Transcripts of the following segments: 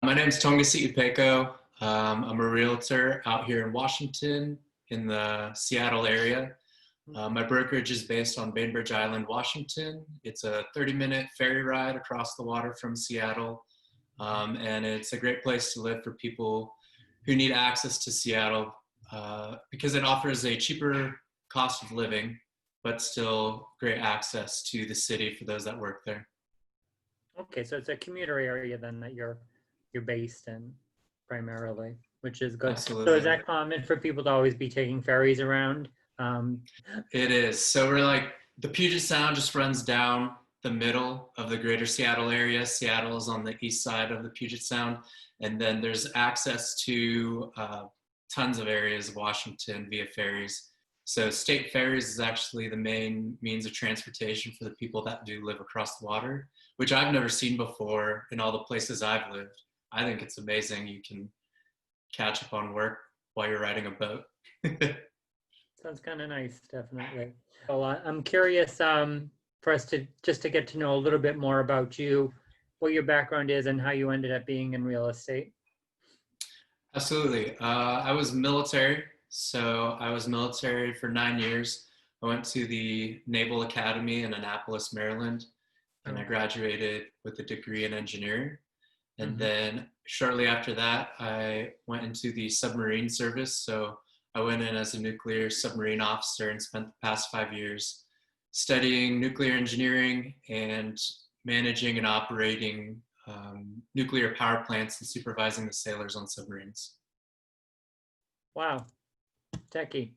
My name is Togasii Peko. I'm a realtor out here in Washington in the Seattle area. My brokerage is based on Bainbridge Island, Washington. It's a 30-minute ferry ride across the water from Seattle. And it's a great place to live for people who need access to Seattle because it offers a cheaper cost of living, but still great access to the city for those that work there. Okay, so it's a commuter area then that you're based in primarily, which is good. Absolutely. So is that common for people to always be taking ferries around? It is. So we're like, the Puget Sound just runs down the middle of the greater Seattle area. Seattle is on the east side of the Puget Sound. And then there's access to tons of areas of Washington via ferries. So state ferries is actually the main means of transportation for the people that do live across the water, which I've never seen before in all the places I've lived. I think it's amazing. You can catch up on work while you're riding a boat. Sounds kind of nice, definitely. Well, I'm curious for us to get to know a little bit more about you, what your background is, and how you ended up being in real estate. Absolutely. I was military. So I was military for 9 years. I went to the Naval Academy in Annapolis, Maryland, and I graduated with a degree in engineering. And then shortly after that, I went into the submarine service. So I went in as a nuclear submarine officer and spent the past 5 years studying nuclear engineering and managing and operating nuclear power plants and supervising the sailors on submarines. Wow, techie.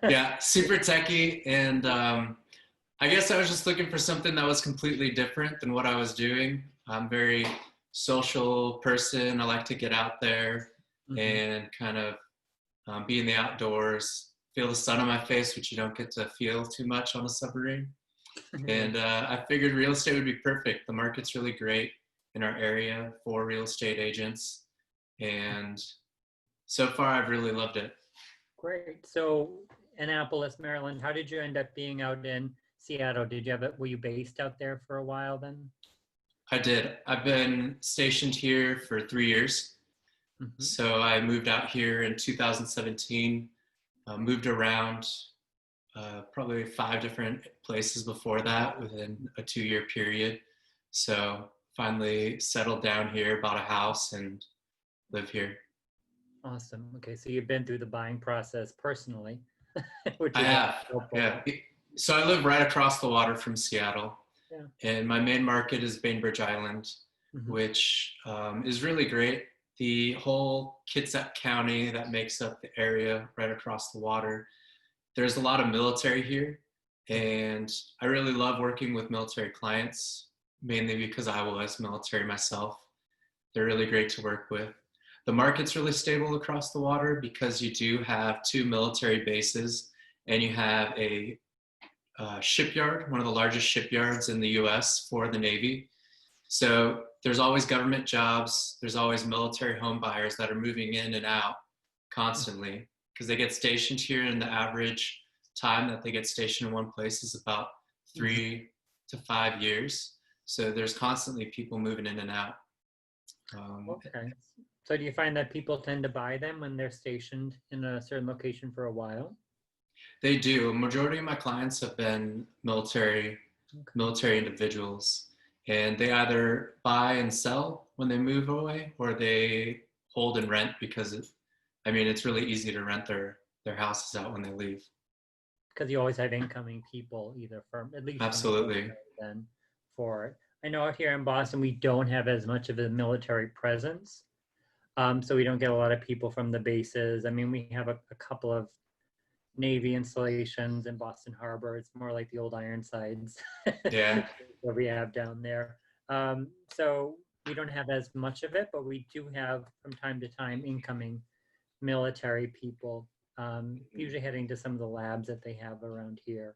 Yeah, super techie. And I guess I was just looking for something that was completely different than what I was doing. I'm a very social person. I like to get out there and kind of be in the outdoors, feel the sun on my face, which you don't get to feel too much on a submarine. And I figured real estate would be perfect. The market's really great in our area for real estate agents. And so far, I've really loved it. Great. So Annapolis, Maryland, how did you end up being out in Seattle? Were you based out there for a while then? I did. I've been stationed here for 3 years. So I moved out here in 2017, moved around probably 5 different places before that within a 2-year period. So finally settled down here, bought a house, and live here. Awesome. Okay, so you've been through the buying process personally. Which I have, yeah. So I live right across the water from Seattle. Yeah. And my main market is Bainbridge Island, which is really great. The whole Kitsap County that makes up the area right across the water, there's a lot of military here. And I really love working with military clients, mainly because I was military myself. They're really great to work with. The market's really stable across the water because you do have 2 military bases and you have a shipyard, one of the largest shipyards in the US for the Navy. So there's always government jobs. There's always military home buyers that are moving in and out constantly because they get stationed here, and the average time that they get stationed in one place is about 3 to 5 years. So there's constantly people moving in and out. Okay. So do you find that people tend to buy them when they're stationed in a certain location for a while? They do. A majority of my clients have been military individuals, and they either buy and sell when they move away, or they hold and rent because it's really easy to rent their houses out when they leave. Because you always have incoming people, either from at least absolutely then for it. I know out here in Boston we don't have as much of a military presence, so we don't get a lot of people from the bases. I mean, we have a couple of Navy installations in Boston Harbor. It's more like the old Ironsides. Yeah. What we have down there. So we don't have as much of it, but we do have from time to time incoming military people, usually heading to some of the labs that they have around here.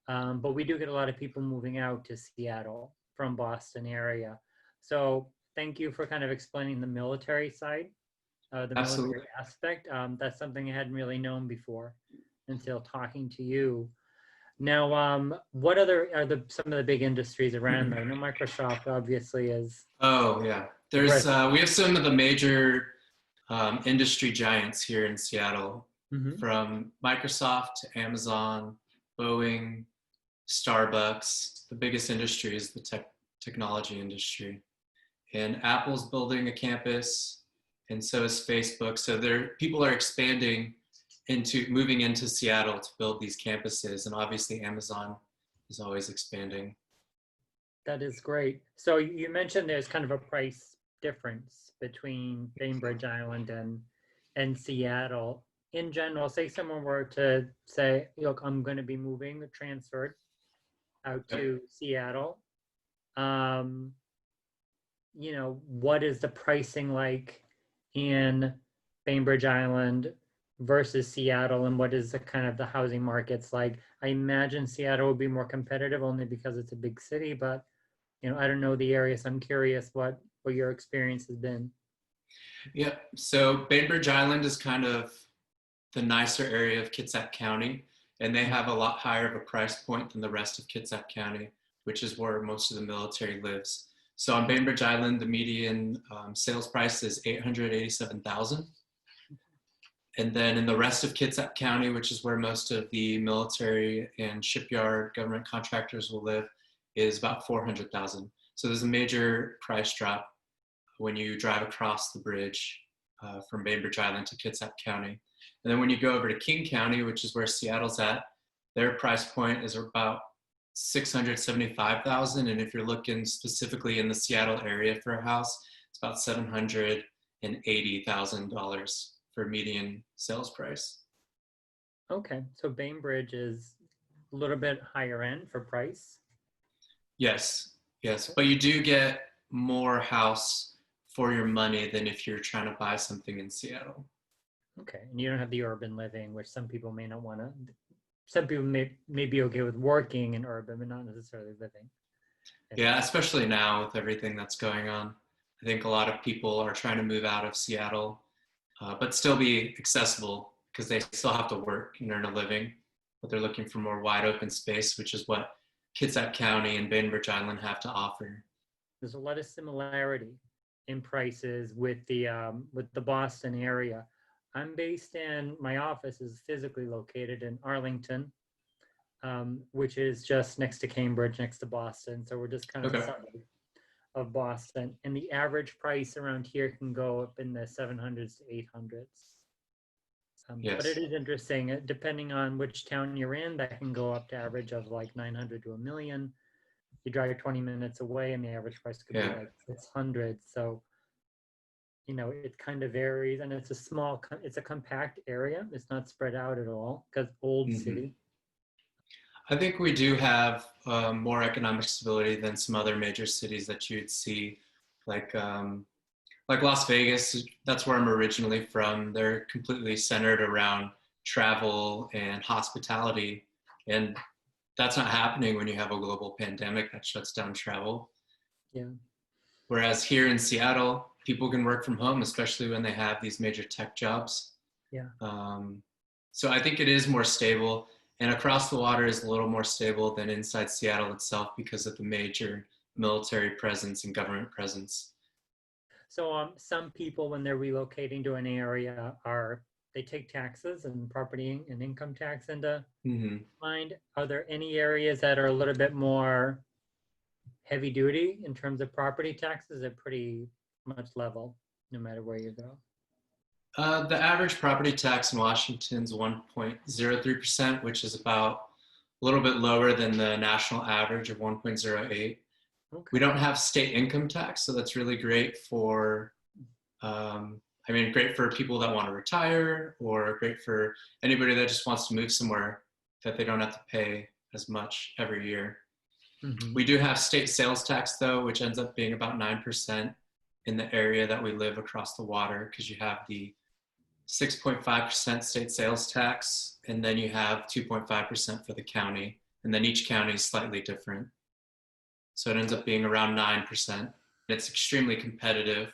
But we do get a lot of people moving out to Seattle from Boston area. So thank you for kind of explaining the military side, the military aspect. That's something I hadn't really known before until talking to you. Now, what other are some of the big industries around there? I know Microsoft obviously is. Oh yeah, there's we have some of the major industry giants here in Seattle, Mm-hmm. from Microsoft to Amazon, Boeing, Starbucks. The biggest industry is the technology industry. And Apple's building a campus, and so is Facebook. So people are expanding moving into Seattle to build these campuses, and obviously Amazon is always expanding. That is great. So you mentioned there's kind of a price difference between Bainbridge Island and Seattle. In general, say someone were to say, look, I'm going to be moving, transferred out to Seattle. What is the pricing like in Bainbridge Island versus Seattle, and what is the kind of the housing markets like? I imagine Seattle will be more competitive only because it's a big city, but I don't know the area, so I'm curious what your experience has been. Yeah, so Bainbridge Island is kind of the nicer area of Kitsap County, and they have a lot higher of a price point than the rest of Kitsap County, which is where most of the military lives. So on Bainbridge Island, the median sales price is $887,000. And then in the rest of Kitsap County, which is where most of the military and shipyard government contractors will live, is about $400,000. So there's a major price drop when you drive across the bridge from Bainbridge Island to Kitsap County. And then when you go over to King County, which is where Seattle's at, their price point is about $675,000. And if you're looking specifically in the Seattle area for a house, it's about $780,000 for median sales price. Okay, so Bainbridge is a little bit higher end for price. Yes, but you do get more house for your money than if you're trying to buy something in Seattle. Okay, and you don't have the urban living, which some people may not want to. Some people may be okay with working in urban, but not necessarily living. Yeah, especially now with everything that's going on. I think a lot of people are trying to move out of Seattle, but still be accessible because they still have to work and earn a living, but they're looking for more wide open space, which is what Kitsap County and Bainbridge Island have to offer. There's a lot of similarity in prices with the Boston area. My office is physically located in Arlington, which is just next to Cambridge, next to Boston. So we're just kind of a suburb of Boston. And the average price around here can go up in the 700s to 800s. Yes. But it is interesting, depending on which town you're in, that can go up to average of like 900 to $1 million. You drive 20 minutes away and the average price could be like 600. So, it kind of varies, and it's a compact area. It's not spread out at all because old city. I think we do have more economic stability than some other major cities that you'd see, like Las Vegas. That's where I'm originally from. They're completely centered around travel and hospitality, and that's not happening when you have a global pandemic that shuts down travel. Yeah. Whereas here in Seattle, people can work from home, especially when they have these major tech jobs. Yeah. So I think it is more stable, and across the water is a little more stable than inside Seattle itself because of the major military presence and government presence. So some people, when they're relocating to an area, they take taxes and property and income tax into mind. Are there any areas that are a little bit more heavy duty in terms of property taxes? Are pretty much level no matter where you go? The average property tax in Washington is 1.03%, which is about a little bit lower than the national average of 1.08. Okay. We don't have state income tax, so that's really great for, great for people that want to retire, or great for anybody that just wants to move somewhere that they don't have to pay as much every year. We do have state sales tax, though, which ends up being about 9% in the area that we live across the water, because you have the 6.5% state sales tax, and then you have 2.5% for the county, and then each county is slightly different. So it ends up being around 9%. It's extremely competitive.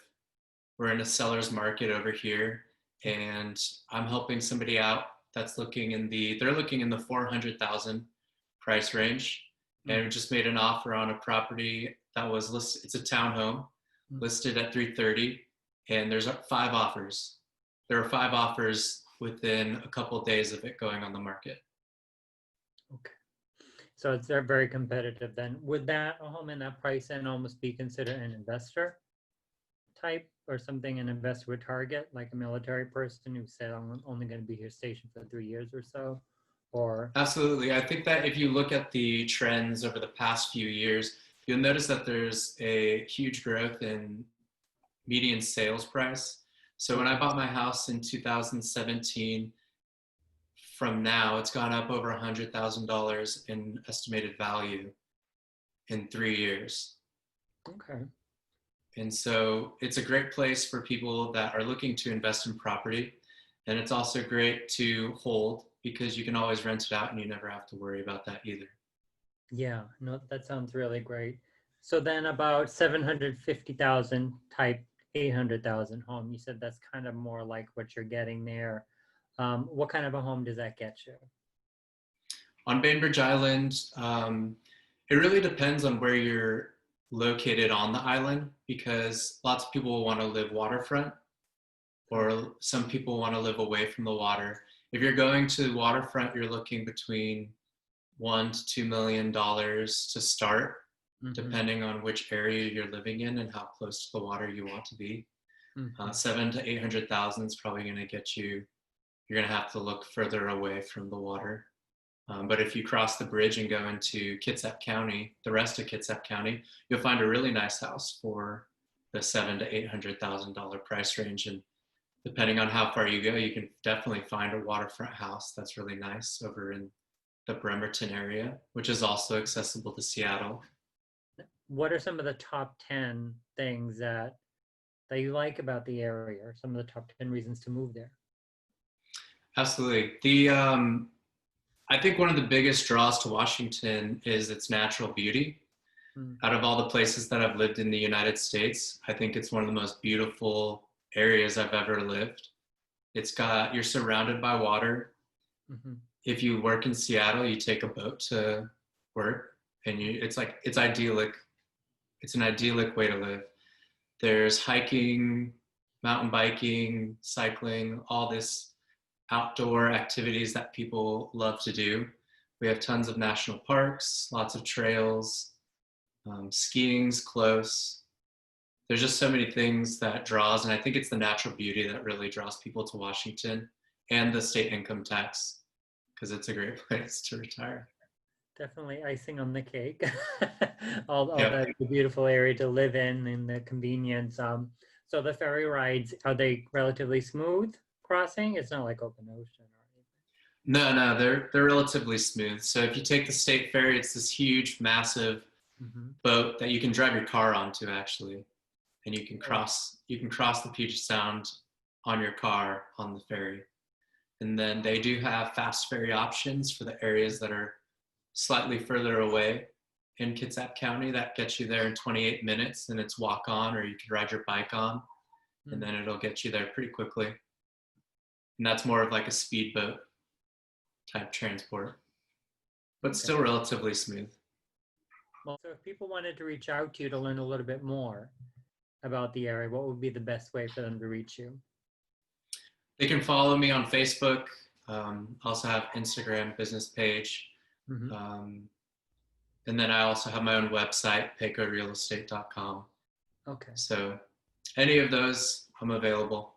We're in a seller's market over here, and I'm helping somebody out that's looking in the 400,000 price range, and we just made an offer on a property that was listed. It's a townhome listed at 330, and there's 5 offers. There were 5 offers within a couple of days of it going on the market. Okay. So it's very competitive then. Would that a home in that price then almost be considered an investor type or something an investor would target, like a military person who said, I'm only going to be here stationed for 3 years or so? Or Absolutely. I think that if you look at the trends over the past few years, you'll notice that there's a huge growth in median sales price. So when I bought my house in 2017, from now, it's gone up over $100,000 in estimated value in 3 years. okay. And so it's a great place for people that are looking to invest in property. And it's also great to hold because you can always rent it out and you never have to worry about that either. Yeah, no, that sounds really great. So then about 750,000 type 800,000 home, you said that's kind of more like what you're getting there. What kind of a home does that get you? On Bainbridge Island, it really depends on where you're located on the island because lots of people want to live waterfront or some people want to live away from the water. If you're going to the waterfront, you're looking between $1 to $2 million to start, depending on which area you're living in and how close to the water you want to be. 700,000 to 800,000 is probably going to get you. You're going to have to look further away from the water. But if you cross the bridge and go into Kitsap County, the rest of Kitsap County, you'll find a really nice house for the $700,000 to $800,000 price range. And depending on how far you go, you can definitely find a waterfront house that's really nice over in the Bremerton area, which is also accessible to Seattle. What are some of the top 10 things that you like about the area, or some of the top 10 reasons to move there? Absolutely. I think one of the biggest draws to Washington is its natural beauty. Out of all the places that I've lived in the United States, I think it's one of the most beautiful areas I've ever lived. You're surrounded by water. If you work in Seattle, you take a boat to work, and it's idyllic. It's an idyllic way to live. There's hiking, mountain biking, cycling, all this outdoor activities that people love to do. We have tons of national parks, lots of trails, skiing's close. There's just so many things that draws, and I think it's the natural beauty that really draws people to Washington, and the state income tax, because it's a great place to retire. Definitely icing on the cake. all that beautiful area to live in and the convenience. So the ferry rides, are they relatively smooth crossing? It's not like open ocean or anything. No, they're relatively smooth. So if you take the state ferry, it's this huge, massive boat that you can drive your car onto actually, and you can cross the Puget Sound on your car on the ferry. And then they do have fast ferry options for the areas that are slightly further away in Kitsap County that gets you there in 28 minutes, and it's walk on, or you can ride your bike on, and then it'll get you there pretty quickly. And that's more of like a speedboat type transport, but still relatively smooth. Well, so if people wanted to reach out to you to learn a little bit more about the area, what would be the best way for them to reach you? They can follow me on Facebook. Also have Instagram business page. And then I also have my own website, pekorealestate.com. Okay. So any of those, I'm available.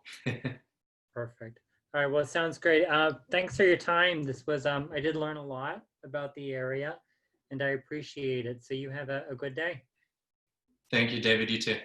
Perfect. All right. Well, it sounds great. Thanks for your time. This was, I did learn a lot about the area, and I appreciate it. So you have a good day. Thank you, David. You too.